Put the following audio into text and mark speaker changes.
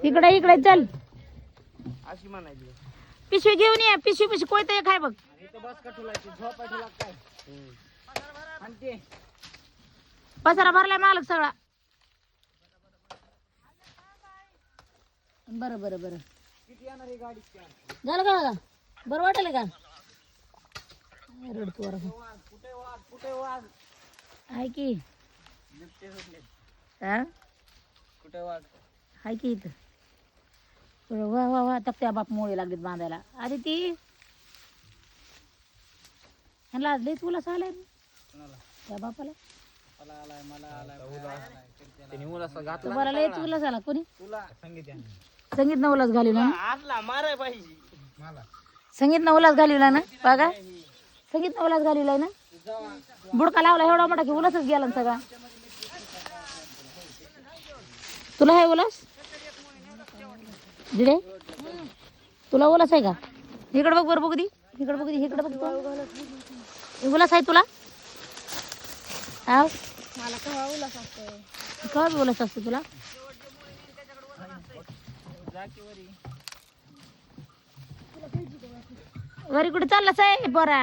Speaker 1: इकडे इकडे चल.
Speaker 2: अशी म्हणायची.
Speaker 1: पिशवी घेऊन ये. पिशवी पिशवी कोयत एक आहे बघ. पसारा भरलाय मालक सगळा. बरं बरं बरं झालं का? बरं वाटेल का? रडतो आहे की हाय की इथं. वा वा वा त्या बाप मोळे लागलेत बांधायला. आधी ती ह्याला लयच उलास आलाय त्या बापाला. तुम्हाला लयच उलास आला. कोणी संगीत न उलास घालवला ना. संगीत न उलास घालवला ना. बघा संगीत न उलास घालवलाय ना. बुडका लावला एवढा मोठा की उलासच गेला ना सगळा. तुला आहे उलास जिडे? तुला उलास आहे का? इकडे बघ बरं बघ दी. इकडे बघ दी. इकडे बघ. उलास आहे तुला? हा
Speaker 3: मला केव्हा उलास असतो.
Speaker 1: केव्हा उलास असतो तुला? वरी कुठे चाललास आहे बरा?